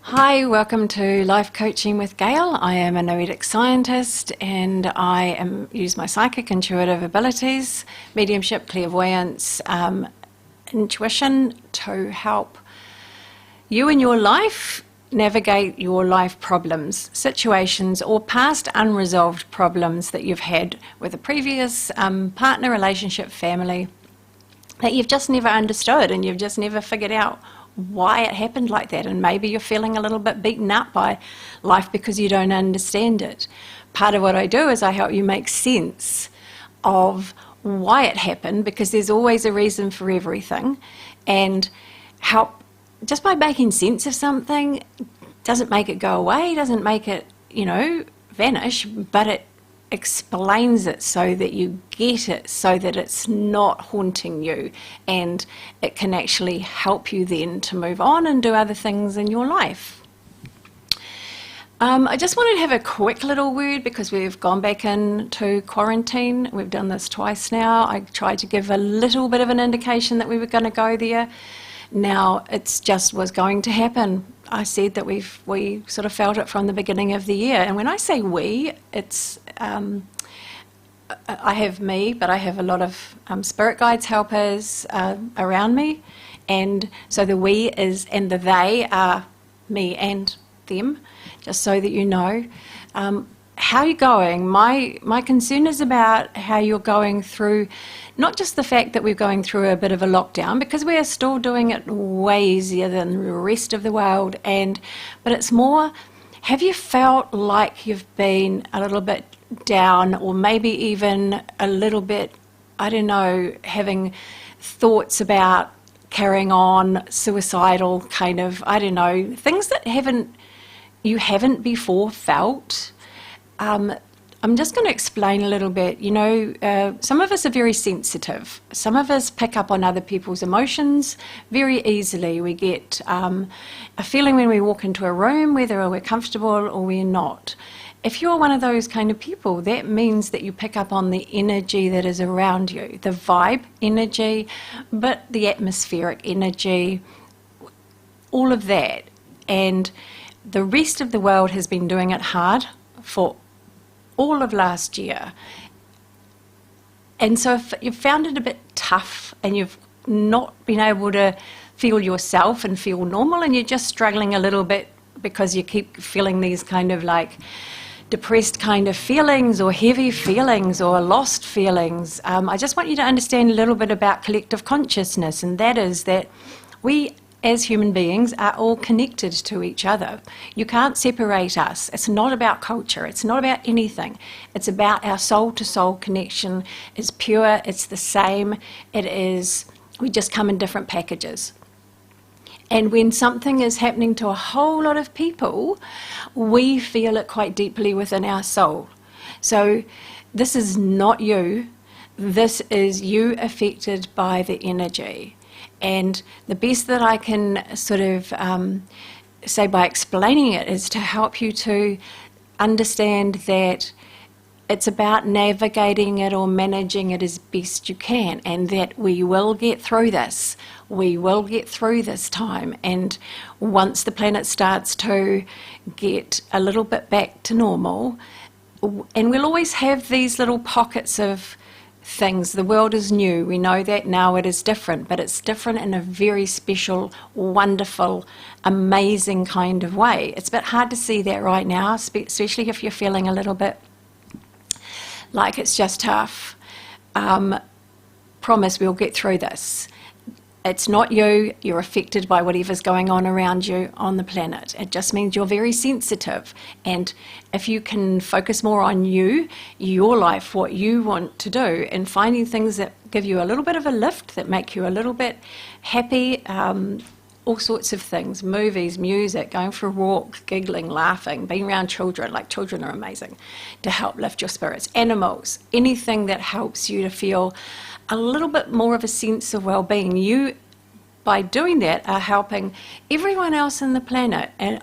Hi, welcome to Life Coaching with Gail. I am a noetic scientist and I use my psychic intuitive abilities, mediumship, clairvoyance, intuition to help you in your life navigate your life problems, situations or past unresolved problems that you've had with a previous partner, relationship, family that you've just never understood and you've just never figured out why it happened like that, and maybe you're feeling a little bit beaten up by life because you don't understand it. Part of what I do is I help you make sense of why it happened, because there's always a reason for everything, and help just by making sense of something doesn't make it go away, doesn't make it, vanish, but it explains it so that you get it, so that it's not haunting you, and it can actually help you then to move on and do other things in your life. I just wanted to have a quick little word because we've gone back into quarantine. We've done this twice now. I tried to give a little bit of an indication that we were going to go there. Now it's just was going to happen. I said that we sort of felt it from the beginning of the year. And when I say we, it's I have me, but I have a lot of spirit guides, helpers around me. And so the we is, and the they are me and them, just so that you know. How you're going, my concern is about how you're going through, not just the fact that we're going through a bit of a lockdown, because we are still doing it way easier than the rest of the world, but it's more, have you felt like you've been a little bit down, or maybe even a little bit, having thoughts about carrying on, suicidal kind of, things that you haven't before felt? I'm just going to explain a little bit. Some of us are very sensitive. Some of us pick up on other people's emotions very easily. We get a feeling when we walk into a room, whether we're comfortable or we're not. If you're one of those kind of people, that means that you pick up on the energy that is around you, the vibe energy, but the atmospheric energy, all of that. And the rest of the world has been doing it hard for all of last year. And so if you've found it a bit tough and you've not been able to feel yourself and feel normal, and you're just struggling a little bit because you keep feeling these kind of like depressed kind of feelings or heavy feelings or lost feelings, I just want you to understand a little bit about collective consciousness, and that is that we as human beings are all connected to each other. You can't separate us. It's not about culture. It's not about anything. It's about our soul-to-soul connection. It's pure. It's the same. We just come in different packages. And when something is happening to a whole lot of people, we feel it quite deeply within our soul. So this is not you. This is you affected by the energy. And the best that I can sort of say by explaining it is to help you to understand that it's about navigating it or managing it as best you can, and that we will get through this. We will get through this time. And once the planet starts to get a little bit back to normal, and we'll always have these little pockets of things. The world is new. We know that now. It is different, but it's different in a very special, wonderful, amazing kind of way. It's a bit hard to see that right now, especially if you're feeling a little bit like it's just tough. Promise we'll get through this. It's not you. You're affected by whatever's going on around you on the planet. It just means you're very sensitive. And if you can focus more on you, your life, what you want to do, and finding things that give you a little bit of a lift, that make you a little bit happy, all sorts of things, movies, music, going for a walk, giggling, laughing, being around children, like children are amazing, to help lift your spirits, animals, anything that helps you to feel a little bit more of a sense of well-being. You, by doing that, are helping everyone else on the planet and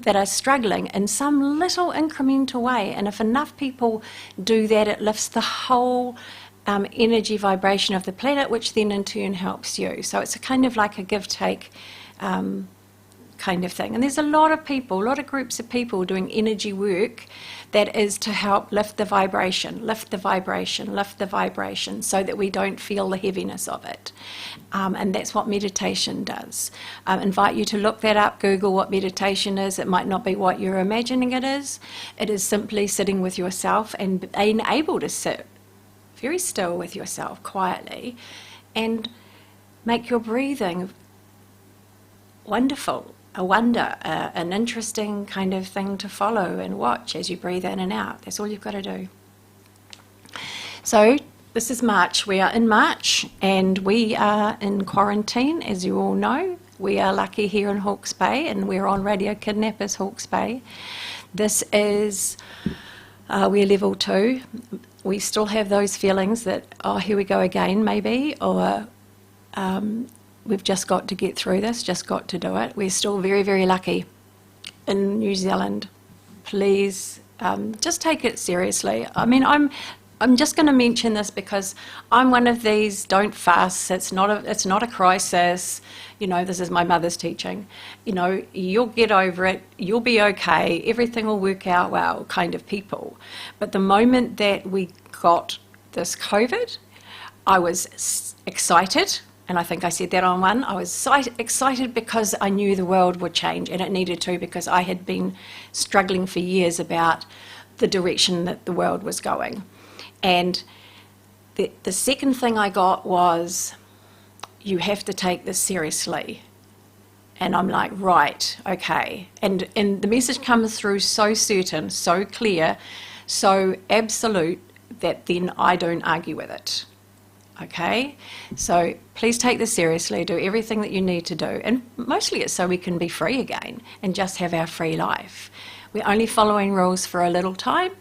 that are struggling in some little incremental way. And if enough people do that, it lifts the whole energy vibration of the planet, which then in turn helps you. So it's a kind of like a give-take kind of thing. And there's a lot of people, a lot of groups of people doing energy work that is to help lift the vibration, lift the vibration, lift the vibration, so that we don't feel the heaviness of it. And that's what meditation does. I invite you to look that up, Google what meditation is. It might not be what you're imagining it is. It is simply sitting with yourself and being able to sit very still with yourself quietly and make your breathing wonderful, a wonder, an interesting kind of thing to follow and watch as you breathe in and out. That's all you've got to do. So this is March. We are in March and we are in quarantine, as you all know. We are lucky here in Hawke's Bay, and we're on Radio Kidnappers Hawke's Bay. This is, we're level 2. We still have those feelings that, oh, here we go again, maybe, or we've just got to get through this, just got to do it. We're still very, very lucky in New Zealand. Please just take it seriously. I mean, I'm just going to mention this because I'm one of these, don't fuss, it's not a crisis. You know, this is my mother's teaching. You know, you'll get over it, you'll be okay, everything will work out well kind of people. But the moment that we got this COVID, I was excited, and I think I said that on one. I was excited because I knew the world would change, and it needed to, because I had been struggling for years about the direction that the world was going. And the second thing I got was, you have to take this seriously. And I'm like, right, okay. And the message comes through so certain, so clear, so absolute, that then I don't argue with it. Okay? So please take this seriously, do everything that you need to do. And mostly it's so we can be free again and just have our free life. We're only following rules for a little time,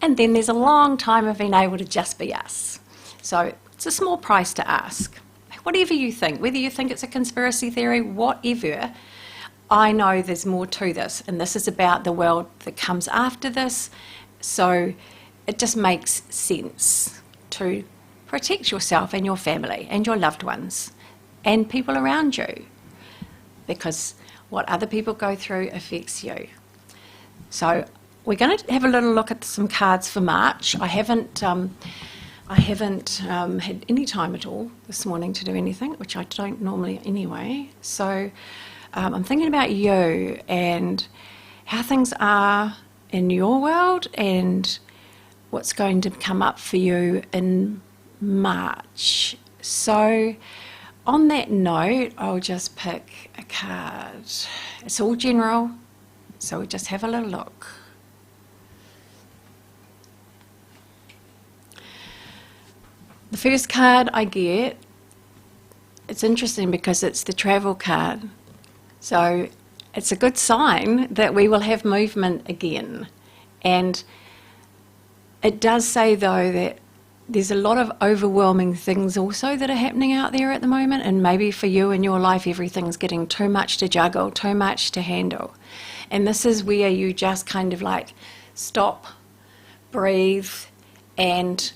and then there's a long time of being able to just be us. So it's a small price to ask. Whatever you think, whether you think it's a conspiracy theory, whatever, I know there's more to this, and this is about the world that comes after this. So it just makes sense to protect yourself and your family and your loved ones and people around you, because what other people go through affects you. So we're going to have a little look at some cards for March. I haven't had any time at all this morning to do anything, which I don't normally anyway. So I'm thinking about you and how things are in your world and what's going to come up for you in March. So on that note, I'll just pick a card. It's all general, so we'll just have a little look. The first card I get, it's interesting because it's the travel card. So it's a good sign that we will have movement again. And it does say, though, that there's a lot of overwhelming things also that are happening out there at the moment. And maybe for you in your life, everything's getting too much to juggle, too much to handle. And this is where you just kind of like stop, breathe, and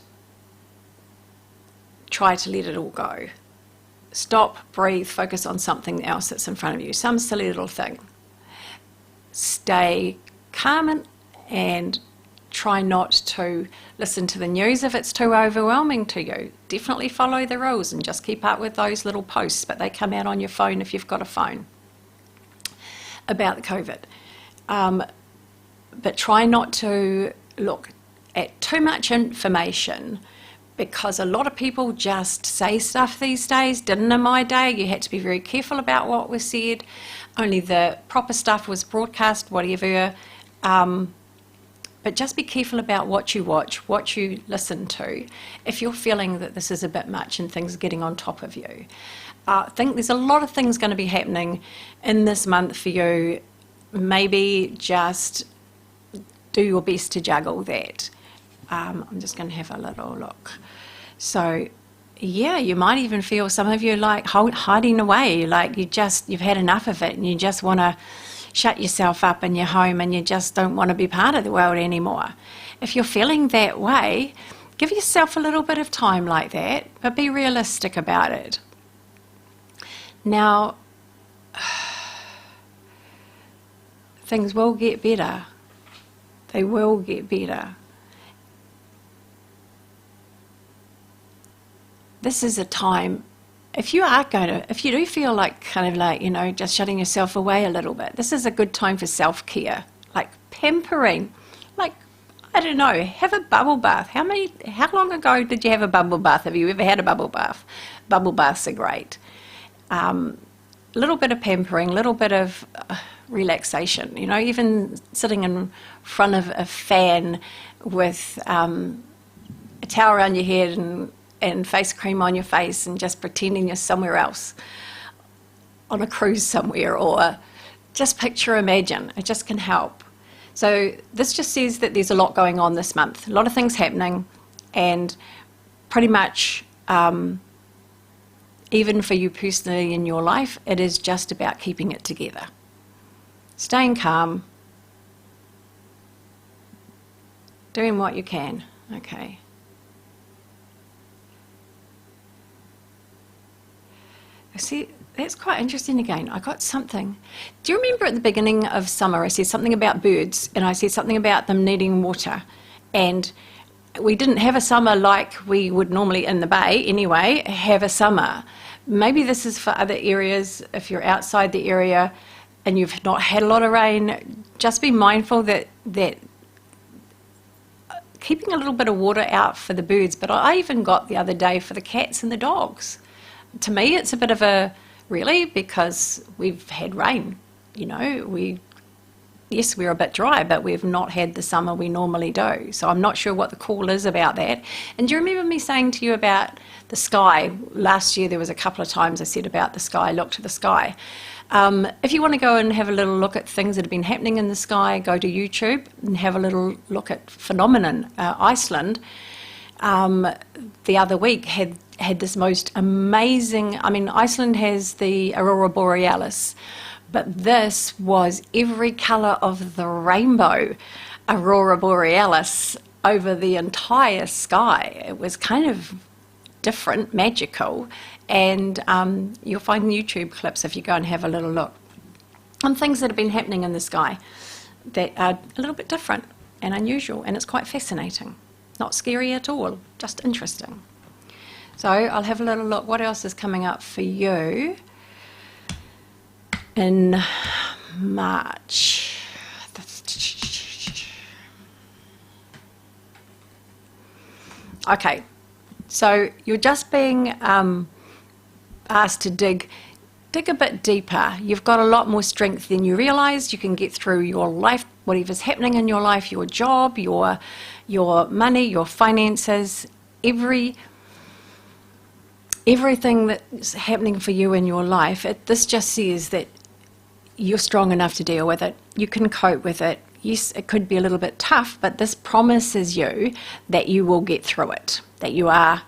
try to let it all go. Stop, breathe, focus on something else that's in front of you, some silly little thing. Stay calm and try not to listen to the news if it's too overwhelming to you. Definitely follow the rules and just keep up with those little posts, but they come out on your phone if you've got a phone, about the COVID. But try not to look at too much information, because a lot of people just say stuff these days. Didn't in my day. You had to be very careful about what was said. Only the proper stuff was broadcast, whatever. But just be careful about what you watch, what you listen to, if you're feeling that this is a bit much and things are getting on top of you. I think there's a lot of things going to be happening in this month for you. Maybe just do your best to juggle that. I'm just going to have a little look. So, yeah, you might even feel, some of you like hiding away, like you've had enough of it and you just want to shut yourself up in your home and you just don't want to be part of the world anymore. If you're feeling that way, give yourself a little bit of time like that, but be realistic about it. Now, things will get better. They will get better. This is a time, if you do feel like kind of like, just shutting yourself away a little bit, this is a good time for self-care, like pampering. Like, I don't know, have a bubble bath. How long ago did you have a bubble bath? Have you ever had a bubble bath? Bubble baths are great. A little bit of pampering, a little bit of relaxation, even sitting in front of a fan with a towel around your head and face cream on your face and just pretending you're somewhere else on a cruise somewhere, or just imagine. It just can help. So this just says that there's a lot going on this month, a lot of things happening, and pretty much even for you personally in your life, it is just about keeping it together. Staying calm, doing what you can. Okay. See, that's quite interesting again. I got something. Do you remember at the beginning of summer I said something about birds, and I said something about them needing water, and we didn't have a summer like we would normally in the bay anyway, have a summer. Maybe this is for other areas. If you're outside the area and you've not had a lot of rain, just be mindful that keeping a little bit of water out for the birds. But I even got the other day for the cats and the dogs. To me, it's a bit of a really, because we've had rain. Yes, we're a bit dry, but we've not had the summer we normally do. So I'm not sure what the call is about that. And do you remember me saying to you about the sky? Last year there was a couple of times I said about the sky, look to the sky. If you want to go and have a little look at things that have been happening in the sky, go to YouTube and have a little look at phenomenon. Iceland the other week had this most amazing, Iceland has the Aurora Borealis, but this was every colour of the rainbow Aurora Borealis over the entire sky. It was kind of different, magical, and you'll find YouTube clips if you go and have a little look on things that have been happening in the sky that are a little bit different and unusual, and it's quite fascinating. Not scary at all, just interesting. So I'll have a little look. What else is coming up for you in March? Okay, so you're just being asked to dig a bit deeper. You've got a lot more strength than you realise. You can get through your life, whatever's happening in your life, your job, your money, your finances, everything that's happening for you in your life. This just says that you're strong enough to deal with it. You can cope with it. Yes, it could be a little bit tough, but this promises you that you will get through it, that you are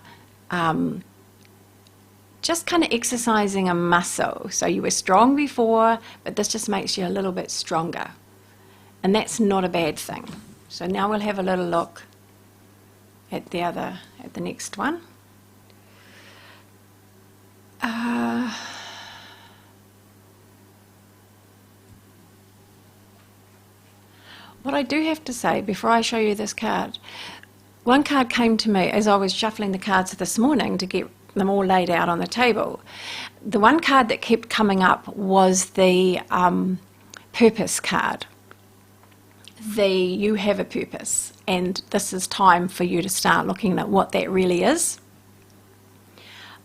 just kind of exercising a muscle. So you were strong before, but this just makes you a little bit stronger. And that's not a bad thing. So now we'll have a little look at the next one. What I do have to say before I show you this card, one card came to me as I was shuffling the cards this morning to get them all laid out on the table. The one card that kept coming up was the purpose card. You have a purpose, and this is time for you to start looking at what that really is.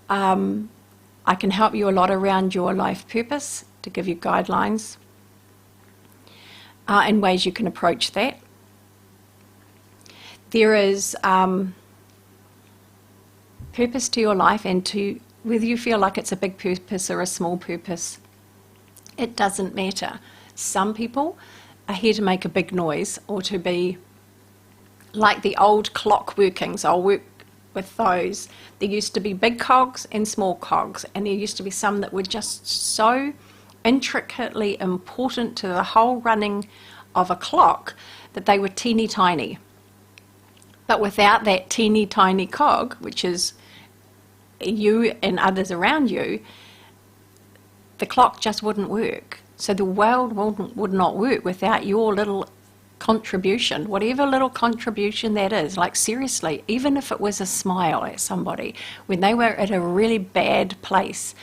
I can help you a lot around your life purpose to give you guidelines and ways you can approach that. There is purpose to your life, and to whether you feel like it's a big purpose or a small purpose, it doesn't matter. Some people are here to make a big noise, or to be like the old clock workings. I'll work with those. There used to be big cogs and small cogs, and there used to be some that were just so intricately important to the whole running of a clock that they were teeny tiny. But without that teeny tiny cog, which is you and others around you, the clock just wouldn't work. So the world would not work without your little contribution, whatever little contribution that is. Like seriously, even if it was a smile at somebody when they were at a really bad place,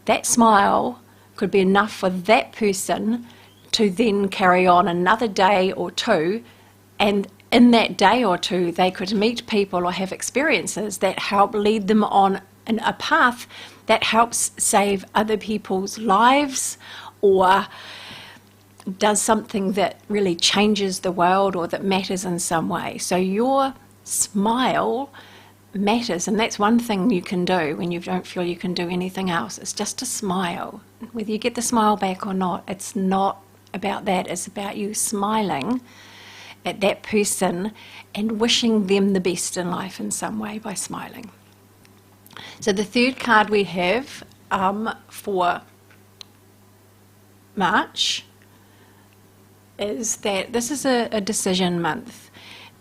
that smile could be enough for that person to then carry on another day or two, and in that day or two they could meet people or have experiences that help lead them on a path that helps save other people's lives, or does something that really changes the world or that matters in some way. So your smile matters, and that's one thing you can do when you don't feel you can do anything else. It's just a smile. Whether you get the smile back or not, it's not about that. It's about you smiling at that person and wishing them the best in life in some way by smiling. So the third card we have for March is that this is a decision month,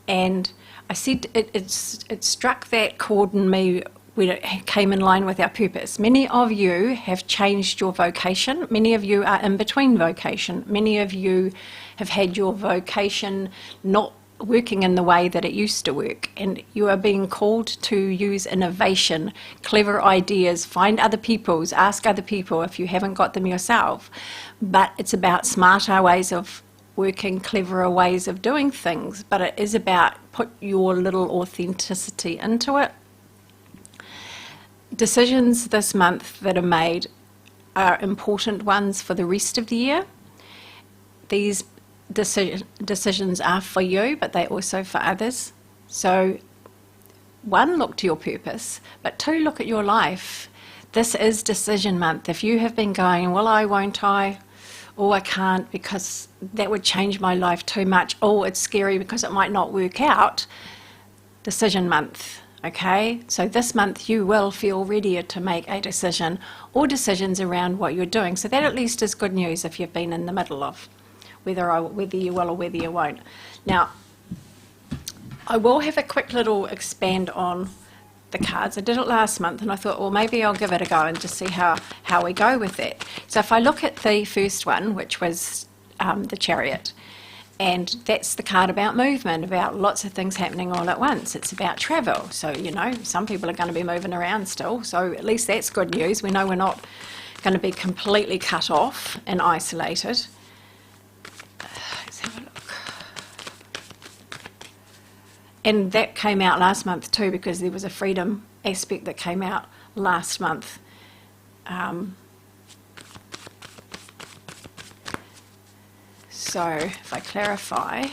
and I said it struck that chord in me when it came in line with our purpose. Many of you have changed your vocation. Many of you are in between vocation. Many of you have had your vocation not working in the way that it used to work, and you are being called to use innovation, clever ideas, find other people's, ask other people if you haven't got them yourself. But it's about smarter ways of working, cleverer ways of doing things, but it is about put your little authenticity into it. Decisions this month that are made are important ones for the rest of the year. These decisions are for you, but they're also for others. So one, look to your purpose, but two, look at your life. This is decision month. If you have been going, well, won't I? Oh, I can't because that would change my life too much. Oh, it's scary because it might not work out. Decision month, okay? So this month you will feel readier to make a decision or decisions around what you're doing. So that at least is good news if you've been in the middle of whether you will or whether you won't. Now, I will have a quick little expand on the cards. I did it last month and I thought, well, maybe I'll give it a go and just see how we go with it. So if I look at the first one, which was the Chariot, and that's the card about movement, about lots of things happening all at once. It's about travel. So, you know, some people are going to be moving around still, so at least that's good news. We know we're not going to be completely cut off and isolated. Let's have a look. And that came out last month too, because there was a freedom aspect that came out last month. So if I clarify,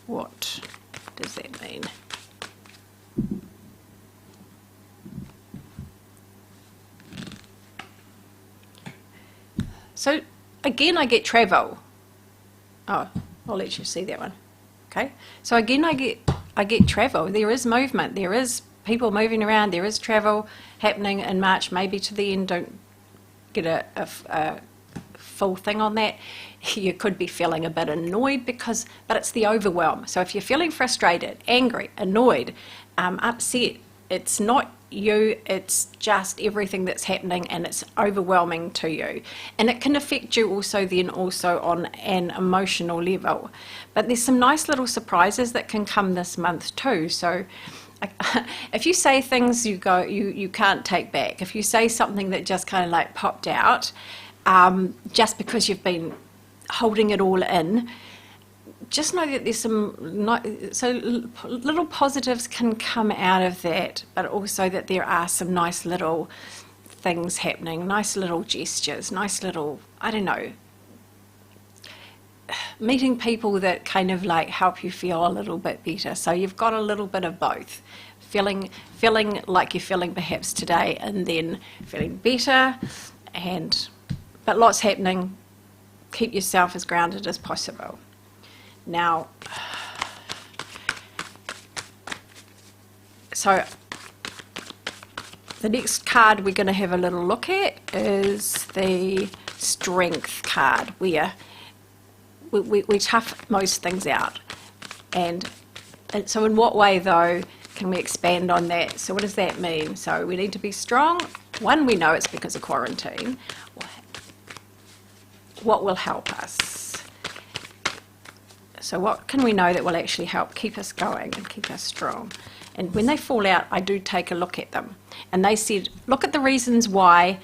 what does that mean? So again, I get travel. Oh, I'll let you see that one. Okay. So again, I get travel. There is movement. There is people moving around. There is travel happening in March. Maybe to the end. Don't get a full thing on that. You could be feeling a bit annoyed but it's the overwhelm. So if you're feeling frustrated, angry, annoyed, upset, it's not you, it's just everything that's happening and it's overwhelming to you. And it can affect you also on an emotional level. But there's some nice little surprises that can come this month too. So if you say things you can't take back, if you say something that just kind of like popped out, just because you've been holding it all in, just know that there's some little positives can come out of that, but also that there are some nice little things happening, nice little gestures, nice little, I don't know, meeting people that kind of like help you feel a little bit better. So you've got a little bit of both, feeling like you're feeling perhaps today, and then feeling better, but lots happening. Keep yourself as grounded as possible. Now, so the next card we're going to have a little look at is the Strength card, where we tough most things out. And so in what way, though, can we expand on that? So what does that mean? So we need to be strong. One, we know it's because of quarantine. what will help us. So what can we know that will actually help keep us going and keep us strong? And when they fall out, I do take a look at them. And they said, look at the reasons why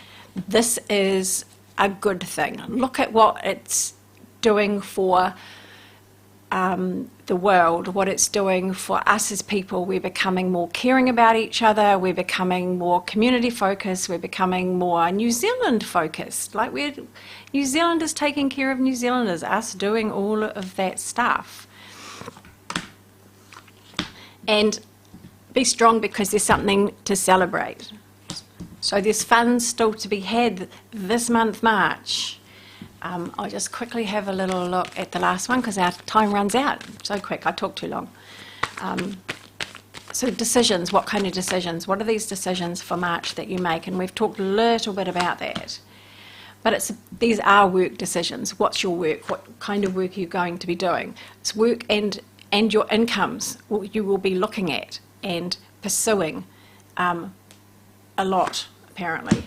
this is a good thing. Look at what it's doing for the world, what it's doing for us as people. We're becoming more caring about each other, we're becoming more community focused, we're becoming more New Zealand focused. Like New Zealanders taking care of New Zealanders, us doing all of that stuff. And be strong because there's something to celebrate. So there's fun still to be had this month, March. I'll just quickly have a little look at the last one because our time runs out so quick. I talk too long. So decisions, what kind of decisions? What are these decisions for March that you make? And we've talked a little bit about that. But these are work decisions. What's your work? What kind of work are you going to be doing? It's work and your incomes you will be looking at and pursuing a lot, apparently.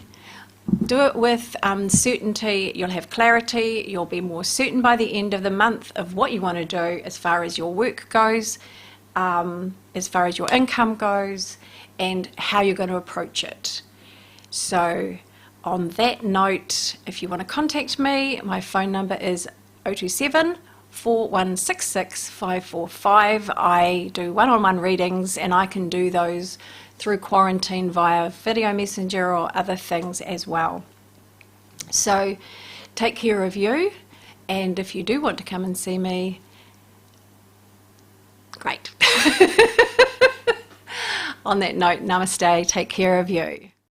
Do it with certainty. You'll have clarity. You'll be more certain by the end of the month of what you want to do as far as your work goes, as far as your income goes, and how you're going to approach it. So on that note, if you want to contact me, my phone number is 027 4166 545. I do one-on-one readings, and I can do those through quarantine via video messenger or other things as well. So take care of you, and if you do want to come and see me, great. On that note, namaste, take care of you.